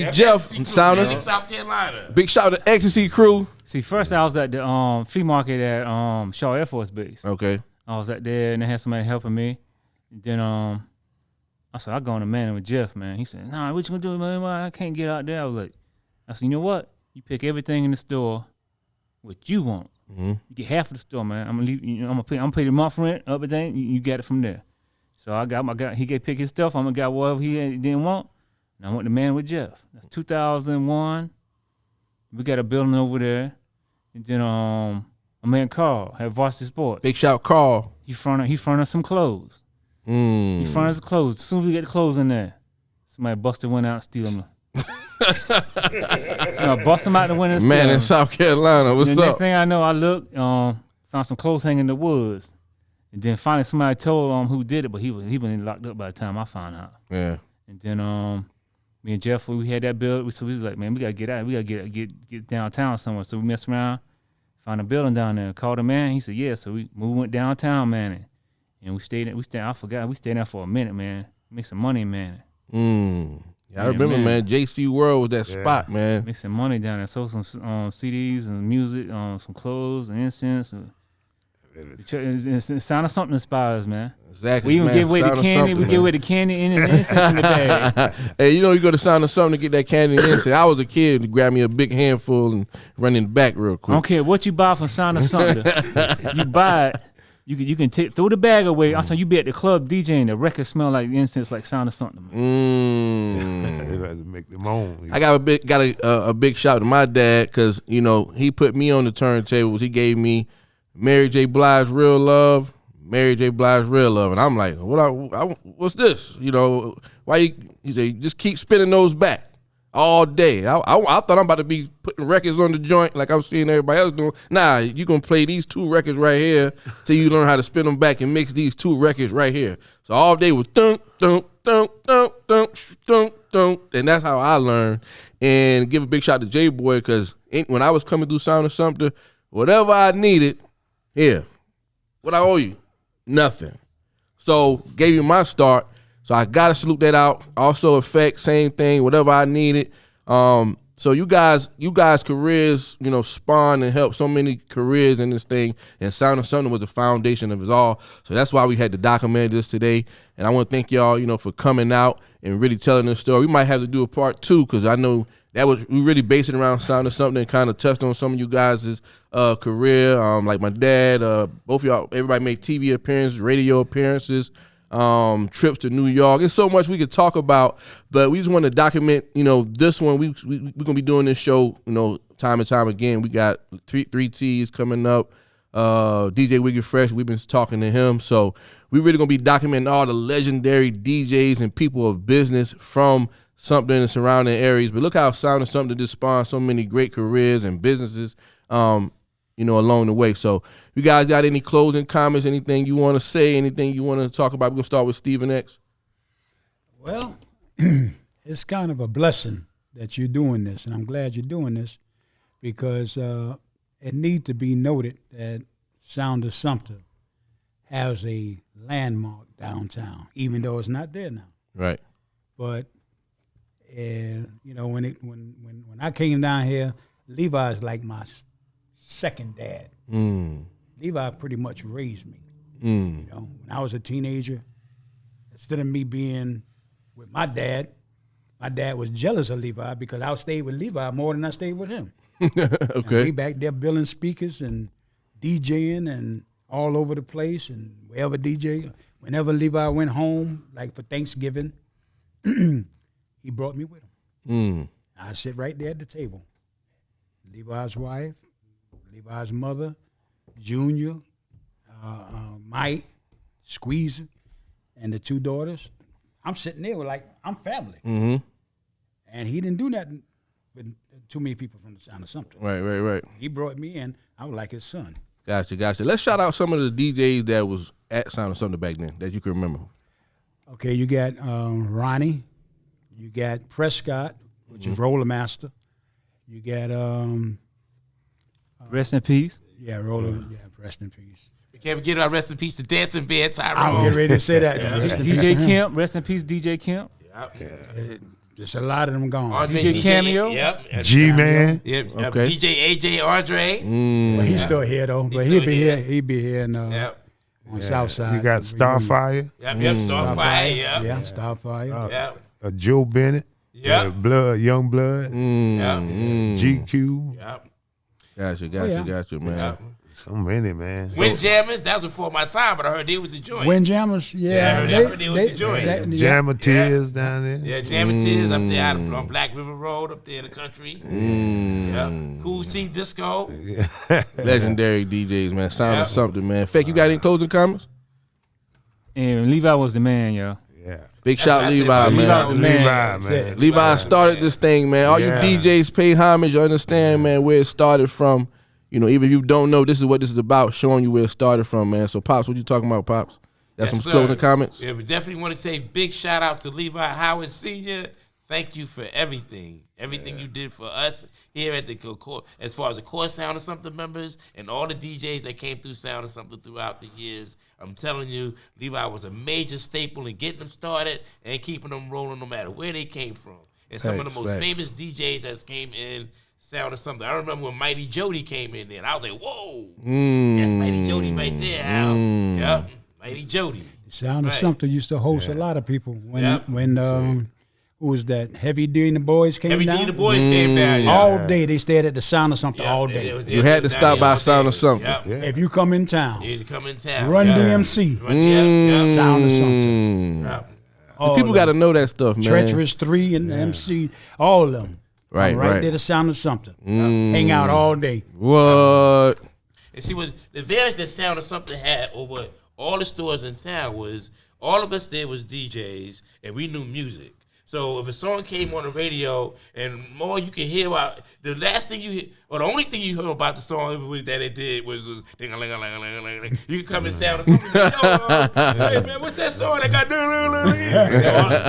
Sound of South Carolina. Big shout to Ecstasy Crew. See, first I was at the flea market at Shaw Air Force Base. Okay. I was at there and they had somebody helping me. Then I said, I'll go on the man with Jeff, man. He said, nah, what you gonna do, man? I can't get out there. I said, you know what? You pick everything in the store what you want. You get half of the store, man. I'm gonna leave. You know, I'm gonna pay the month rent, everything. You get it from there. So I got my guy. He could pick his stuff. I'm gonna got whatever he didn't want. And I went to Man with Jeff. That's 2001. We got a building over there, and then My man Carl had Varsity Sports. Big shout, Carl. He furnished some clothes. He furnished the clothes. As soon as we get the clothes in there, somebody busted one out and steal them. Somebody bust them out the window and steal Man in them. South Carolina, what's The up? next thing I know, I looked, found some clothes hanging in the woods. And then finally somebody told who did it, but he been locked up by the time I found out. Yeah. And then me and Jeff, we had that build. So we was like, man, we gotta get out. We gotta get downtown somewhere. So we messed around, found a building down there. Called the man. He said, yeah. So we went downtown, man, and we stayed. I forgot. We stayed there for a minute, man. Make some money, man. Yeah, I remember, man. JC World was that spot, man. Make some money down there. Sold some CDs and music, some clothes and incense. It sounded something inspires, man. Exactly. We even man. give away the Sound of candy. something, We give away the candy and the incense in the bag. Hey, you know you go to Sound of Something to get that candy and incense. I was a kid to grab me a big handful and run in the back real I quick. don't care what you buy from Sound of Sumter. You buy it. You can throw the bag away. I'm saying you be at the club DJing. The record smell like incense, like Sound of Something. They had to make them own. I got a big shout to my dad because he put me on the turntables. He gave me Mary J. Blige's Real Love, and I'm like, what's this? Why he said just keep spinning those back all day. I thought I'm about to be putting records on the joint like I'm seeing everybody else doing. Nah, you gonna play these two records right here till you learn how to spin them back and mix these two records right here. So all day was dunk, dunk, dunk, dunk, dunk, dunk, dunk, and that's how I learned. And give a big shout to J Boy because when I was coming through Sound of Something, whatever I needed, here, what I owe you, nothing. So gave you my start. So I gotta salute that out. Also Effect, same thing, whatever I needed. So you guys careers, spawned and helped so many careers in this thing, and Sound of Something was the foundation of it all. So that's why we had to document this today. And I want to thank y'all, for coming out and really telling this story. We might have to do a part 2 because I know we really based it around Sound of Something and kind of touched on some of you guys' career. Like my dad, both of y'all, everybody made TV appearances, radio appearances, trips to New York. There's so much we could talk about, but we just want to document, this one. We're going to be doing this show, time and time again. We got 3Ts coming up. DJ Wicked Fresh, we've been talking to him. So we really going to be documenting all the legendary DJs and people of business from Sumter and surrounding areas. But look how Sound of Something just spawned so many great careers and businesses, along the way. So you guys got any closing comments, anything you want to say, anything you want to talk about? We're going to start with Stephen X. Well, it's kind of a blessing that you're doing this, and I'm glad you're doing this because it needs to be noted that Sound of Sumter has a landmark downtown, even though it's not there now. Right. But when I came down here, Levi's like my second dad. Levi pretty much raised me. When I was a teenager, instead of me being with my dad was jealous of Levi because I stayed with Levi more than I stayed with him. Okay. We back there building speakers and DJing and all over the place and wherever DJ. Whenever Levi went home, like for Thanksgiving, he brought me with him. I sit right there at the table. Levi's wife, Levi's mother, Junior, Mike, Squeezer, and the 2 daughters. I'm sitting there like I'm family. And he didn't do nothing with too many people from the Sound of Sumter. Right. He brought me in. I was like his son. Gotcha. Let's shout out some of the DJs that was at Sound of Something back then that you can remember. Okay, you got Ronnie. You got Prescott, which is Roller Master. You got Rest in peace. Yeah, Roller. Yeah, rest in peace. We can't forget our rest in peace to Dancing Bear Tyrone. I'm getting ready to say that. Rest in peace to DJ him. Kemp. Rest in peace, DJ Kemp. Just a lot of them gone. Andre DJ Cameo. Yep. G-Man. Yep. Okay. DJ AJ Andre. But he's still here though. But he'll be here. He'll be here in, Yep. on South Side. You got Starfire, Yep. Starfire. Yep. Yeah, Starfire. Yep. Joe Bennett, Yep. Young Blood, Yep. GQ. Yep. Gotcha, yeah. man. Yep. So many, man. Windjammers, that was before my time, but I heard they was a joint. Windjammers, yeah. I heard they was a joint. Jammer Tears down there. Yeah, Jammer Tears up there on Black River Road up there in the country. Yeah. Cool C Disco. Legendary DJs, man. Sound of something, man. Fake, you got any closing comments? And Levi was the man, yo. Yeah. Big shout That's Levi, what I man. Levi, man. Levi started this thing, man. All Yeah. you DJs pay homage. You understand, man, where it started from. You know, even if you don't know, this is what this is about, showing you where it started from, man. So, Pops, what you talking about, Pops? That's Yes, some sir. closing comments? Yeah, we definitely want to say big shout out to Levi Howard Sr. Thank you for everything. Everything you did for us here at the core, as far as the core Sound of Something members and all the DJs that came through Sound of Something throughout the years. I'm telling you, Levi was a major staple in getting them started and keeping them rolling no matter where they came from. And some of the most famous DJs that came in Sound of Something. I remember when Mighty Jody came in there, and I was like, whoa, that's Mighty Jody right there, Al. Yep, Mighty Jody. Sound of Something used to host a lot of people when who was that? Heavy D and the Boys came Heavy down. D and the Boys came down. Yeah. All day they stayed at the Sound of Something all day. You had to stop by Sound of Something. Yep. Yeah. If you come in town, You had to come in town. Run Yep. DMC, Yep. Sound of Something. Yep. All People of got to them. know that stuff, man. Treacherous 3 and MC, all of them. Right, right right. there, the Sound of Something. Hang out all day. What? And see, what the advantage that Sound of Something had over all the stores in town was all of us there was DJs and we knew music. So if a song came on the radio and more you can hear about, the last thing you hear, or the only thing you heard about the song every week that it did was ding-a-ling-a-ling-a-ling-a-ling. You can come and Sound of Something. Hey man, what's that song that got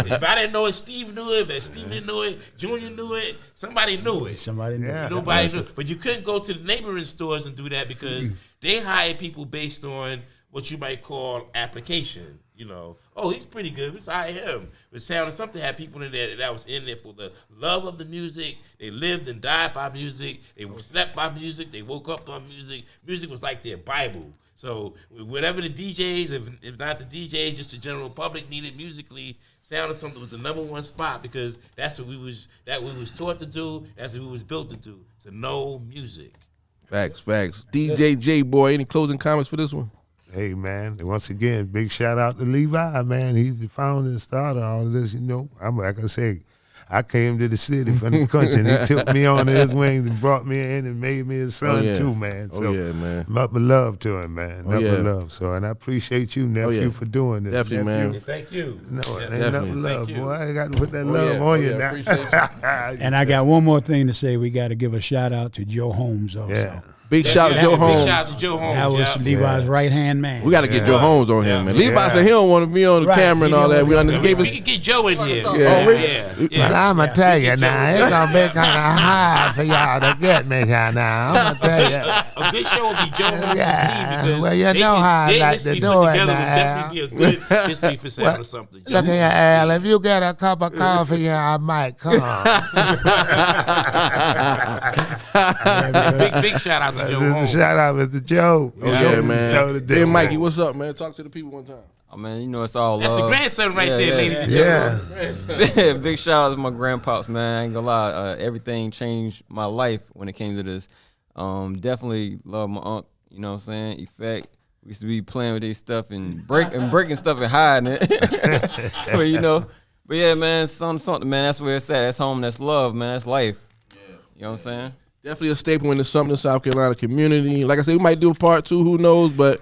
if I didn't know it, Steve knew it. If Steve didn't know it, Junior knew it. Somebody knew it. Somebody knew. Yeah. Nobody knew. But you couldn't go to the neighboring stores and do that because they hired people based on what you might call application. You know, oh, he's pretty good. Let's hire him. But Sound of Something had people in there that was in there for the love of the music. They lived and died by music. They slept by music. They woke up on music. Music was like their Bible. So whatever the DJs, if not the DJs, just the general public needed musically, Sound of Something was the #1 spot because that's what we was taught to do. That's what we was built to do, to know music. Facts. DJ J Boy, any closing comments for this one? Hey, man, once again, big shout out to Levi, man. He's the founder and starter of all of this, you know. I'm like I say, I came to the city from the country, and he took me on his wings and brought me in and made me his son, too, man. So, man. nothing but love to him, man. Nothing but love. So, and I appreciate you, nephew, for doing this. Definitely, nephew. man. Thank you. No, it ain't Definitely. nothing but love, Thank you. boy. I got to put that love on you now. Appreciate you. And I got one more thing to say. We got to give a shout out to Joe Holmes also. Yeah. Big shout out to Joe Big Holmes. shout out to Joe Holmes. That was Levi's right-hand man. We got to get Joe Holmes on here, man. Levi said he don't want to be on the Right. camera and He all don't that. We wanna- gave We us. can get Joe in here. Yeah. Well, I'm going to tell you now, it's going to be kind of hard for y'all to get me here now. I'm going to tell you. A good show would be Joe Holmes Yeah. and Steve because Well, you they know could- how I their like history to put do it together now, would definitely be a good history for Sound or something. Look at here, Al. If you get a cup of coffee here, I might come. Big shout out to Joe This is a Holmes. shout out, Mr. Joe. Oh, yeah, man. Know the Hey, deal, Mikey, man. what's up, man? Talk to the people one time. Oh man, you know it's all That's love. the grandson right Yeah, there, yeah, ladies and gentlemen. Yeah. Big shout out to my grandpops, man. I ain't gonna lie, everything changed my life when it came to this. Definitely love my uncle. You know what I'm saying? Effect. We used to be playing with this stuff and breaking stuff and hiding it. But you know, but yeah, man, something, man. That's where it's at. That's home. That's love, man. That's life. You know what I'm saying? Definitely a staple in the Sumter, South Carolina community. Like I said, we might do a part 2. Who knows? But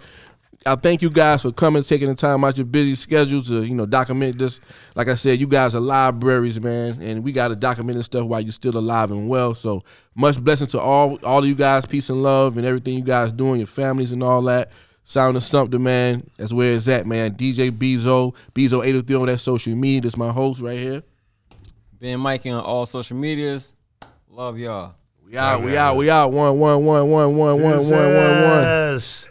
I thank you guys for coming, taking the time out your busy schedule to, you know, document this. Like I said, you guys are libraries, man, and we got to document this stuff while you're still alive and well. So much blessing to all of you guys. Peace and love and everything you guys doing, your families and all that. Sound of Something, man. That's where it's at, man. DJ Bezo 803 on that social media. That's my host right here. Being Mikey on all social medias. Love y'all. We out. 1. Jesus.